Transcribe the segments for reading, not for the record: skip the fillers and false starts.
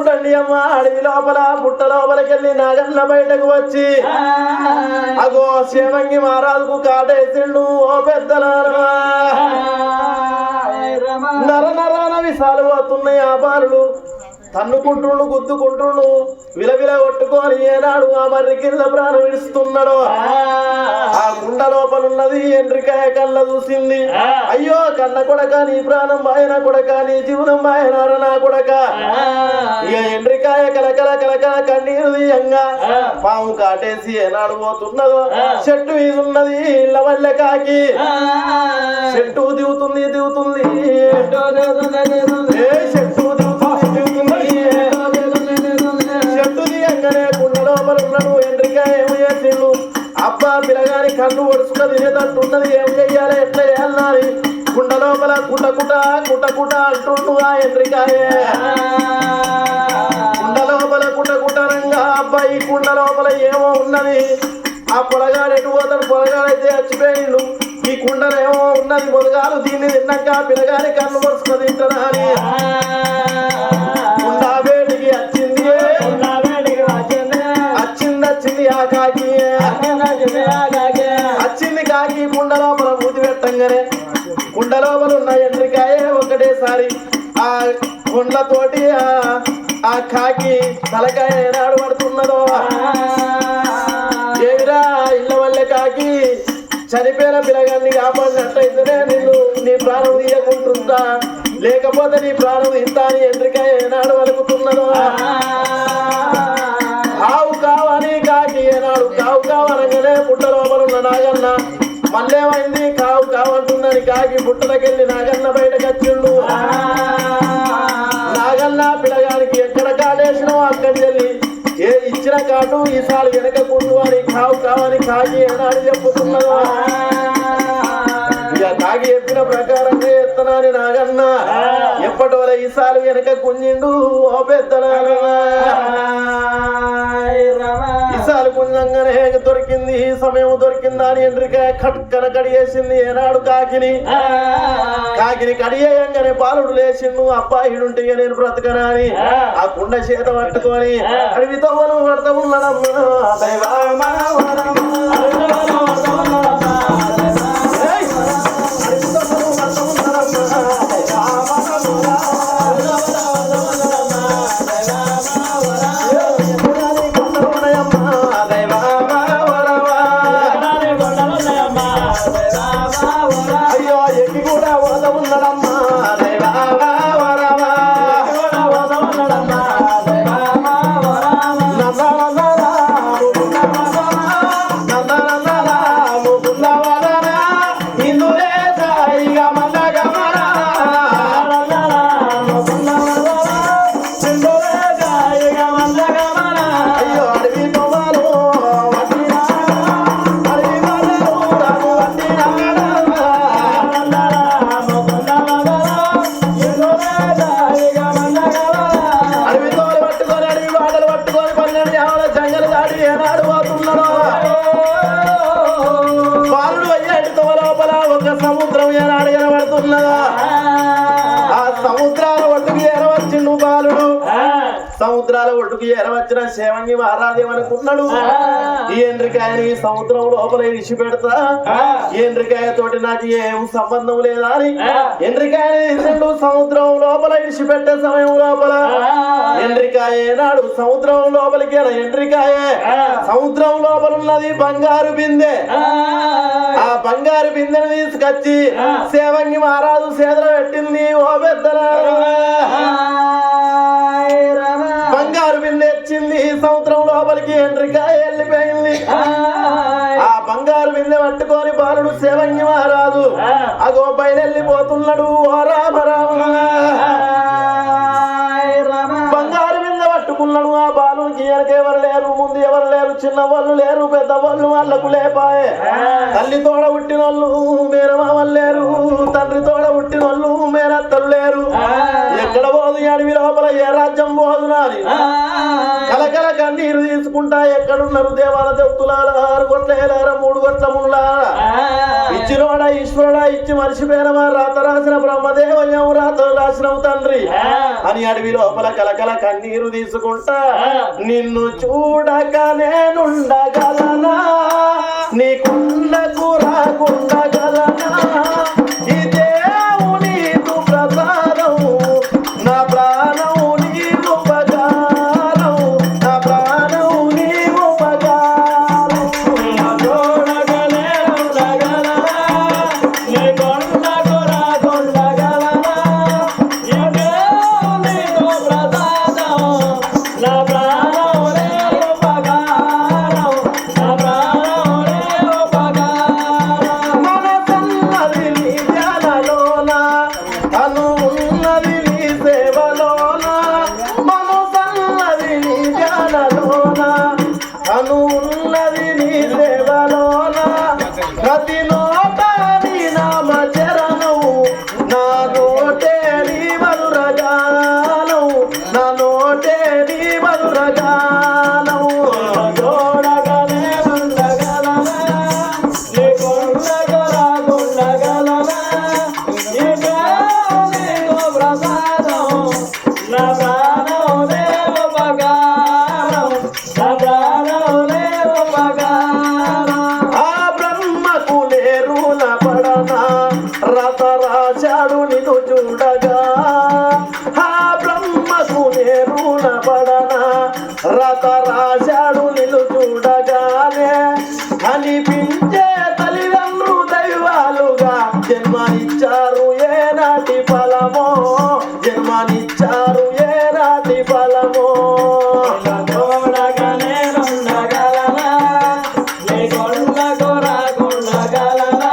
చూడండి అమ్మ అడవి లోపల పుట్ట లోపలికెళ్ళి నాగన్న బయటకు వచ్చి అగో శివంగి మహారాజుకు కాటేసిండు. ఓ పెద్దలారా నర నరాన విశాలు పోతున్నాయి ఆ బాలుడు తన్నుకుంటుండు గుద్దుకుంటుండు విలవిల కొట్టుకొని ఏనాడు ఆ మర్రి కింద ప్రాణం విడుస్తున్నాడు. ఆ గుండ లోపలున్నది ఎండ్రికాయ కళ్ళ చూసింది. అయ్యో కన్న కొడక నీ ప్రాణం బాయన కొడక నీ జీవనం బాయనార నా కొడక. ఇక ఎండ్రికాయ కలకల కలకల కన్నీరు తీయంగా పాము కాటేసి ఏనాడు పోతున్నదో చెట్టు మీద ఉన్నది ఇళ్ళ వల్లె కాకి. చెట్టు దిగుతుంది దిగుతుంది చెట్టు చెట్టు దిగంగానే కుండ లోపల ఉన్నాడు ఎండ్రికాయ ఏమి చేసిండు. అబ్బా పిల్లగాని కన్ను ఒడుచుక తినేటట్టున్నది ఏం చెయ్యాలి ఎట్లా చేయాలని కుండ లోపల కుటకుట కుటకుట అంటుండు ఆ ఎండ్రికాయే. కుండ లోపల కుటకుటరంగా అబ్బాయి కుండ లోపల ఏమో ఉన్నది. ఆ పొలగాడు ఎటు పోతాడు పొలగాడైతే చచ్చిపోయిండు. ఈ కుండలో ఏమో ఉన్నది మొదగాలు దీన్ని తిన్నాక పిల్లగాని కన్ను ఒడుచుక తింటారా అని కుండ వేడికి వచ్చింది వచ్చింది ఆ కాకి వచ్చింది కాకి కుండ లోపల మూతి పెట్టంగానే కుండ లోపల ఉన్న ఎండ్రికాయ ఒకటేసారి ఆ కుండలతోటి ఆ కాకి తలకాయ ఏనాడు పడుతున్నదో. ఏమిరా ఇళ్ళ వల్లే కాకి చనిపోయిన పిల్లగాన్ని కాపాడినట్టయితేనే నిన్ను నీ ప్రాణం తీయకుంటుందా లేకపోతే నీ ప్రాణం ఇంతా అని ఎండ్రికాయ ఏనాడు వలుకుతున్నదో. కావు కావని కాకి ఏనాడు కావు కావనగానే పుట్ట లోపల ఉన్న నాగన్న మళ్ళేమైంది కావు కావంటుందని కాకి పుట్టలకెళ్ళి నాగన్న బయటకు వచ్చిండు. నాగన్న పిల్లగానికి ఎక్కడ కాటేసినావు అక్కడి చెల్లి ఏ ఇచ్చిన కాటు ఈసారి వెనకకుండు అని కావు కావని కాకి ఏనాడు చెప్పుతున్నదో. ఇక కాకి చెప్పిన ప్రకారంగా ఎత్తనాని నాగన్న ఎప్పటి వల్ల ఈసారి వెనక కుంజిండు. ఓ పెద్దలా ఈసారి కుంజంగానే దొరికింది ఈ సమయం దొరికిందా అని ఎండ్రికాయ కట్కన కడిగేసింది ఏనాడు కాకిని. కాకిని కడిగేయంగానే బాలుడు లేచిండు. అబ్బాయిడుంటే నేను బ్రతకనా అని ఆ కుండ చేత పట్టుకొని అడవితో పడతా ఉన్నాడమ్మా. సముద్రం ఏనాడు ఎనబడుతున్నదా ఆ సముద్రాల ఒడ్డుకు ఎరవచ్చిండు బాలుడు. సముద్రాల ఒడ్డుకు ఎరవచ్చిన శివంగి మహారాజేమనుకున్నాడు ఈ ఎండ్రికాయని సముద్రం లోపల ఇడిచి పెడతా ఎండ్రికాయ తోటి నాకు ఏం సంబంధం లేదా అని ఎండ్రికాయని సముద్రం లోపల ఇడిచి పెట్టే సమయం లోపల ఎండ్రికాయ ఏనాడు సముద్రం లోపలికి ఎండ్రికాయ సముద్రం లోపల ఉన్నది బంగారు బిందె. ఆ బంగారు బిందెను తీసుకొచ్చి శివంగి మహారాజు చేతులు పెట్టింది. ఓ పెద్దలా బంగారు బిందె వచ్చింది సముద్రం లోపలికి ఎండ్రికాయ వెళ్ళిపోయింది. ఆ బంగారు బిందె పట్టుకొని బాలుడు శివంగి మహారాజు అగో బయలుపోతున్నాడు. ఓ రామ రామ బంగారు బిందె పట్టుకున్నాడు. ఆ బాలునికి వెనక ఎవరు లేరు ముందు ఎవరు లేరు చిన్న వాళ్ళు లేరు పెద్ద వాళ్ళు వాళ్ళకు లేపాయే. తల్లి తోడ పుట్టిన వాళ్ళు మేనమామలు లేరు తండ్రి తోడ పుట్టిన వాళ్ళు మేనత్తలు లేరు. ఎక్కడ పోదు అడవి లోపల ఏ రాజ్యం పోదు నాని కలకల కన్నీరు తీసుకుంటా ఎక్కడున్నారు దేవాల దేవతులాల 6 గొట్ల ఏలార 3 గొట్ల ముళ్ళాల ఇచ్చినోడా ఈశ్వరుడా ఇచ్చి మరిచిపోయినవా రాత రాసిన బ్రహ్మదేవయం రాత రాసినవు తండ్రి అని అడవి లోపల కలకల కన్నీరు తీసుకుంటా నిన్ను చూడక నేనుండగలనా నీకుండకు రాకుండగలనా ఈ దేవుని ప్రసాదం నా ప్రాణం నీ ఉపకారం నా ప్రాణం నీ ఉపకారం చూడక నేనుండగలనా నీకుండకు రాకుండగలనా ఈ దేవుని ప్రసాదం నా ప్రాణం నీ ఉపకారం నా ప్రాణం నీ ఉపకారం మనసన్నది నీ ధ్యానలోన తను ఉన్నది నీ సేవలోన మనసన్నది నీ ధ్యానలోన తను ఉన్నది నీ సేవలోన ప్రతి నోట నీ నామ చరణం నా నోటే నీ మధురగానం నా నోటే నీ మధురగానం చూడగలే ఉండగలనా నీకుండగ రాకుండగలనా ఈ నీకు ప్రసాదం నా ప్రాణం నీ ఉపకారం నా ప్రాణం నీ ఉపకారం ఆ బ్రహ్మకు లేరున పడనా రత రాశాడు నిన్ను చూడగా ఆ బ్రహ్మకు లేరున పడనా రత రాశాడు నిన్ను చూడగానే అనిపించే తల్లిదండ్రులు దైవాలుగా జన్మనిచ్చారు ఏనాటి ఫలమో జన్మనిచ్చారు ఏనాటి ఫలమో చూడగానే ఉండగలనా నీకుండకు రాకుండగలనా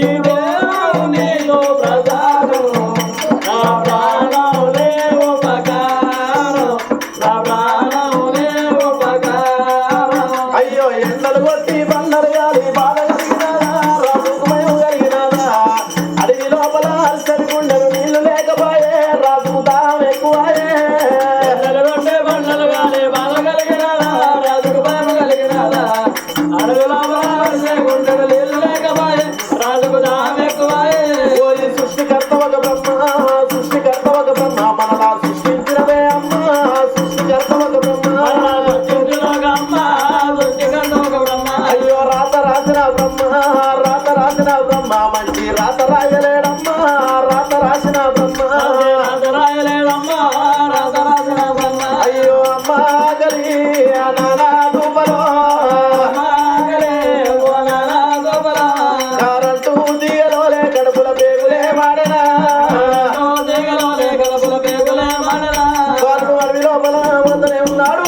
ఈ దేవుని ప్రసాదం నా ప్రాణం నీ ఉపకారం నా ప్రాణం నీ ఉపకారం అయ్యో ఎండలు కొట్టి బండలు గాలి బాధ కలిగినదా రాజుకుమయం కలిగినదా అడవి లోపల అరిసరి గుండెలు నీళ్లు లేకపోయే రాజుకు దాహం ఎక్కువాయే ఎండలు కొట్టి బండలు గాలి బాధ కలిగినదా రాజుకు భయం కలిగినదా అడవి లోపల అరిసరి గుండెలు నీళ్లు లేకపోయే రాజుకు దాహం ఎక్కువాయే ఓరి సృష్టికర్త ఒక బ్రహ్మ సృష్టికర్త ఒక బ్రహ్మ మనలా సృష్టించినవే అమ్మ సృష్టికర్త ఒక బ్రహ్మ అయ్యో రాత రాసిన బ్రహ్మ రాత రాసిన బ్రహ్మ మంచి రాత రాయలేడమ్మా రాత రాసిన బ్రహ్మ రాత రాయలేడమ్మా రాత రాసిన బ్రహ్మ అయ్యో అమ్మ గలి నానా దూపలో కరెంటు దిగలోలే కడుపుల పేగులే వాడనా వాళ్ళు అడవి లోపల వద్దనే ఉన్నాడు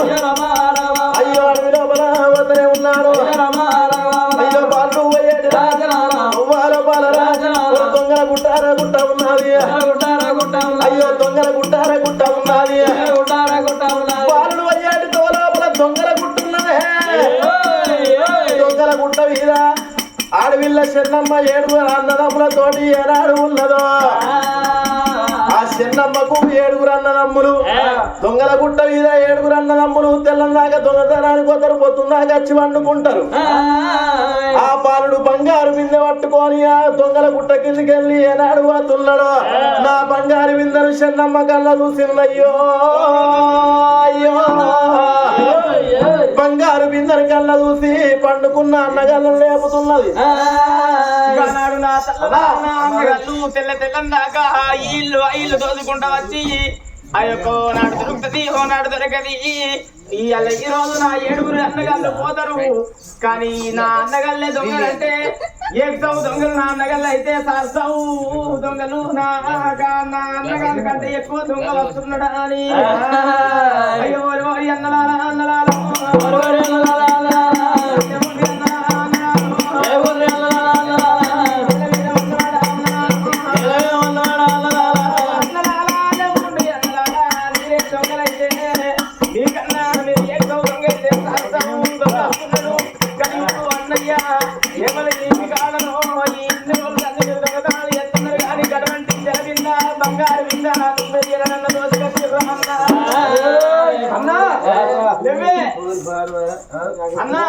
అయ్యో అడవి లోపల వద్దనే ఉన్నాడు అయ్యో వాళ్ళు పోయేది వాళ్ళ పాల దొంగల గుట్టార గుట్ట ఉన్నది అయ్యో దొంగల గుట్టార గుట్ట ఉన్నది వాళ్ళు పోయేది లోపల దొంగల గుట్టున్నదే దొంగల గుట్ట మీద ఆడవిల్ల చెన్నమ్మ 7 అన్నదమ్ములతోటి ఏనాడు ఉన్నదో ఆ చెన్నమ్మకు 7 అన్నదమ్ములు దొంగల గుట్ట మీద 7 అన్నదమ్ములు తెల్లందాకా దొంగతనానికి ఒకరు పొద్దున్నాక వచ్చి వండుకుంటారు ఆ పాలుడు బంగారు బిందె పట్టుకొని ఆ దొంగల గుట్ట కిందికెళ్ళి ఏనాడు పోతున్నాడు నా బంగారు బిందెను చెన్నమ్మ కళ్ళ చూసిందయ్యో అయ్యో బంగారు బిందెను కళ్ళ చూసి పండుకున్న అన్నగల్లను లేపుతున్నది అన్నగారు తెల్ల తెల్లందాకా ఇల్లు తోదుకుంటా వచ్చి ఆ యొక్క నాడు దొరుకుతుంది ఓనాడు దొరకది ఈ రోజు నా 7 అన్నగాళ్ళు పోతారు కానీ నా అన్నగాళ్ళే దొంగలంటే ఏకసవు దొంగలు నా అన్నగాళ్ళు అయితే సరసవు దొంగలు నా అన్నగాళ్ళ కంటే ఎక్కువ దొంగ వస్తున్నాడా అని అయ్యో అన్నలాల అన్నలాల అన్నా లేవే అన్నా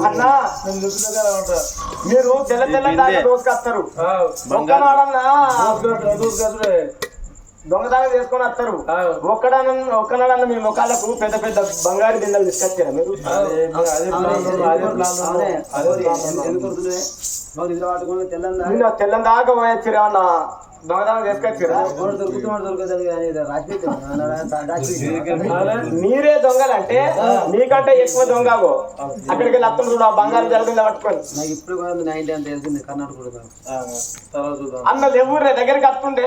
అన్నా మీరు తెల్ల తెల్ల దాకా దోసుకొస్తారు ఒక్కనాడన్నా దొంగదాగా చేసుకొని వస్తారు ఒక్కనాడన్నా మీ ముఖాలకు పెద్ద పెద్ద బంగారు బిందెలు తీసుకొచ్చారా మీరు తెల్లం దాకా పోయొచ్చిరా అన్న దొంగదాగా తీసుకొచ్చారా మీరే దొంగలంటే మీకంటే ఎక్కువ దొంగగో అక్కడికి వెళ్ళి అత్తలు చూడు ఆ బంగారు జలబింద పట్టుకొని అన్న ఎవరు దగ్గరికి వస్తుంటే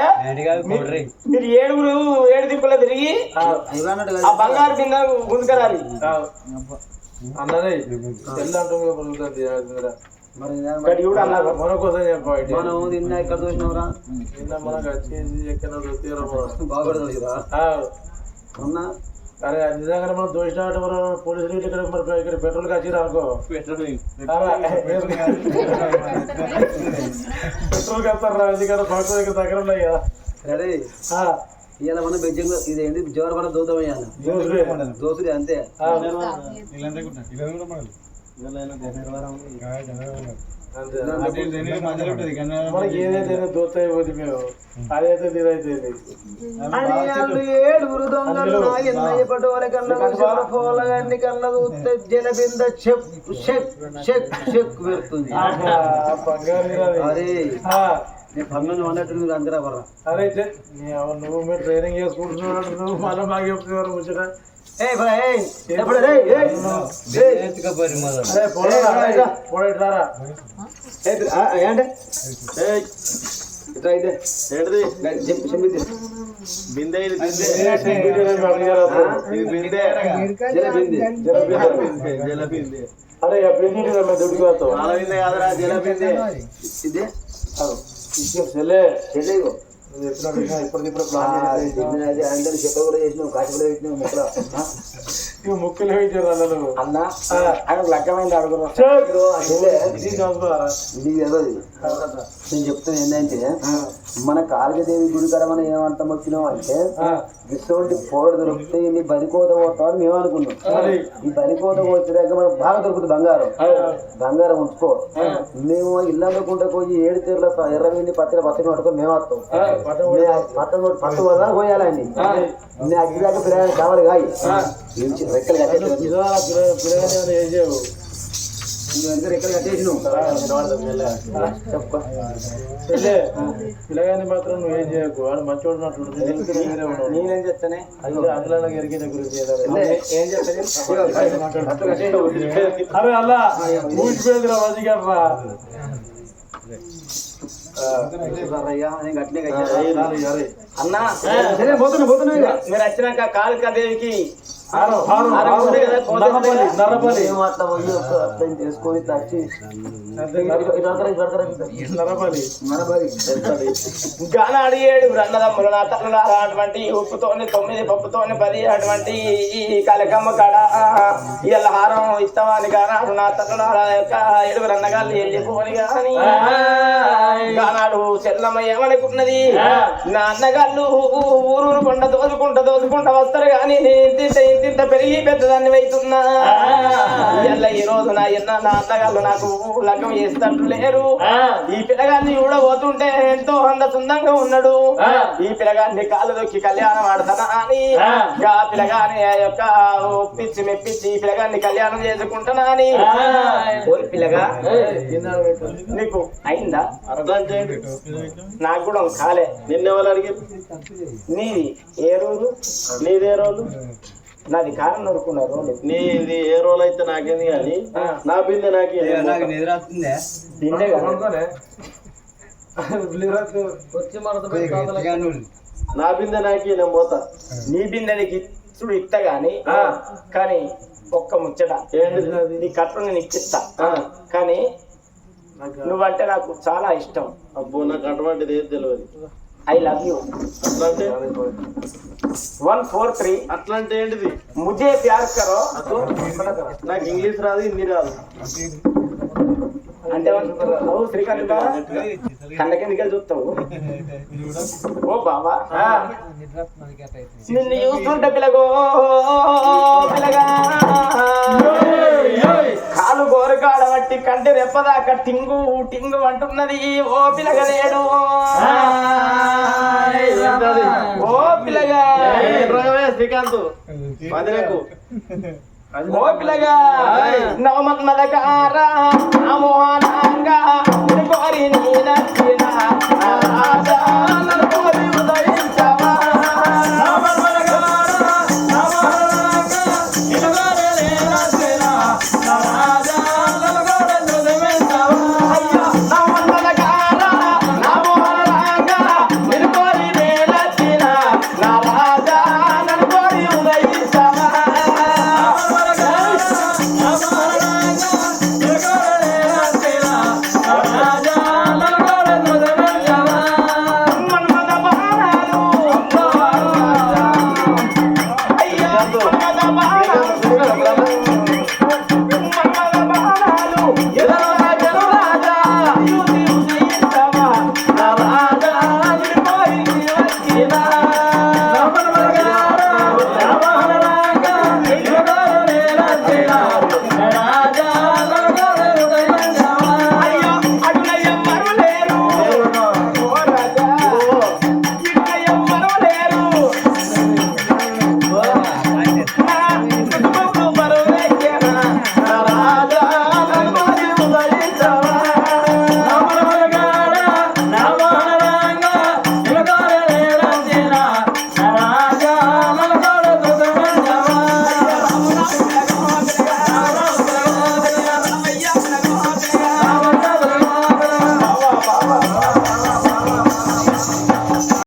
మీరు ఏడు దిక్కులో తిరిగి ఆ బంగారు బింద గుంజుకరాలి అన్నదే మన కోసం అరే నిజంగానే మనం దోషినట్టు మనం పోలీసులు ఇక్కడ పెట్రోల్ కాచిరా అనుకో పెట్రోల్ కడతారా ఎందుకంటే పక్కన దగ్గర ఉన్నాయి కదా అరే ఇవాళ మనం బెజ్జంగా ఇదేంటి జోరపడ దూతం వేయాలి దోసుడే అంతే మనకి ఏదైతే దోస్తాయిపోతుంది మేము అదైతే ఇదైతే ఏడుగురు దొంగలు ఎన్నయ్య పటోల కళ్ళ కళ్ళ చూస్తే జలబింద చెక్ చెక్ చెక్ చెక్ పెడుతుంది అరే పన్ను అన్నట్టు మీరు అందరా బర్రా అరే నువ్వు మీరు ట్రైనింగ్ చేసుకుంటున్నావు నువ్వు మళ్ళీ బాగా చెప్తున్నారు ముచ్చట అరే దుడ్డుకు వస్తావు ముక్కలు అన్న ఆయన లగ్గమైంది అడుగుతున్నాం నేను చెప్తాను ఏంటంటే మన కాళికాదేవి గుడి కాడ మనం ఏమంటాం వచ్చినాం అంటే ఇటువంటి పోడు దొరికితే నీ బరికోత పోతామని మేము అనుకున్నాం ఈ బరికోత వచ్చేదాకా మనకు బాగా దొరుకుతుంది బంగారం ఉంచుకో మేము ఇల్లందుకుంటే పోయి 7 తీర్ల ఎర్రవేండి పత్తిని పట్టుకొని మేము వస్తాం పట్టు వల్ల పోయాలండి నేను అగ్గి దాకా పిల్లలు కావాలి కాయి రెక్కలు రెక్కలు కట్టేసినావు పిల్లగాని మాత్రం నువ్వు ఏం చేయకు వాడు మంచోడు నేనేం చెప్తానే అందులో ఎరిగిన గురించి ఏం చెప్తాను అరే అలా ఊసిపోయిందిరా వదిగర్రా అన్నా మీరు వచ్చినాక కాళికాదేవికి చేసుకొని గాన అడిగేడు అన్నదమ్ములు నా తల్లుల అటువంటి ఉప్పుతోని 9 పప్పుతోని 10 అటువంటి ఈ కలకమ్మ కాడ ఇలా హారం ఇస్తామని కానాడు నా తల్లుల యొక్క 7 అన్నగాళ్ళు వెళ్ళిపోని గాని కానాడు చెల్లమ్మ ఏమనుకున్నది నా అన్నగాళ్ళు ఊరూరు కొండ దోచుకుంటా వస్తారు కానీ ఇంత పెరిగి పెద్దదాన్ని అవుతున్నా ఇలా ఈ రోజు నా అన్నగాళ్ళు నాకు లగ్గం చేస్తట్టు లేరు ఈ పిల్లగాన్ని చూడబోతుంటే ఎంతో సుందంగా ఉన్నాడు ఈ పిల్లగాన్ని కాళ్ళు దొక్కి కళ్యాణం ఆడతానా అని ఆ పిల్లగాని యొక్క ఒప్పించి మెప్పించి ఈ పిల్లగాన్ని కళ్యాణం చేసుకుంటానా అని పిల్లగా నీకు అయిందా నాకు కూడా కాలే నిన్నెవరు అడిగి నీది ఏ రోజు నీదే రోజు నాది కారం నరుకున్నారు నీది ఏ రోజు అయితే నాకేంది కానీ నా బిందె నాకే నా బిందె నాకి నేను పోతా నీ బిందెనికి చూడు ఇస్తా గాని కానీ ఒక్క ముచ్చట నీ కట్టు నేను ఇచ్చిస్తా కానీ నువ్వంటే నాకు చాలా ఇష్టం. అబ్బో నాకు అటువంటిది ఏది తెలియదు. I love you. అట్లంటే 143 అట్లంటే ఏంటిది? ముజే ప్యార్ కరో. నాకు ఇంగ్లీష్ రాదు, హిందీ రాదు. అంటే శ్రీకాంత్ కళ్ళకెందుకు చూస్తావు ఓ బాబా నిన్ను చూస్తుంటే పిల్లగో పిల్లగా కాలు గోరకాడ బట్టి కంటి రెప్పదాకా టింగు టింగు అంటున్నది ఓ పిల్లగలేడు ఓ పిల్లగా శ్రీకాంత్ పదిలకు ఓ పిల్లగా నవమన్మదకారా మోహనంగా కోరి నీ నచ్చిన రాజా నన్ను కోరి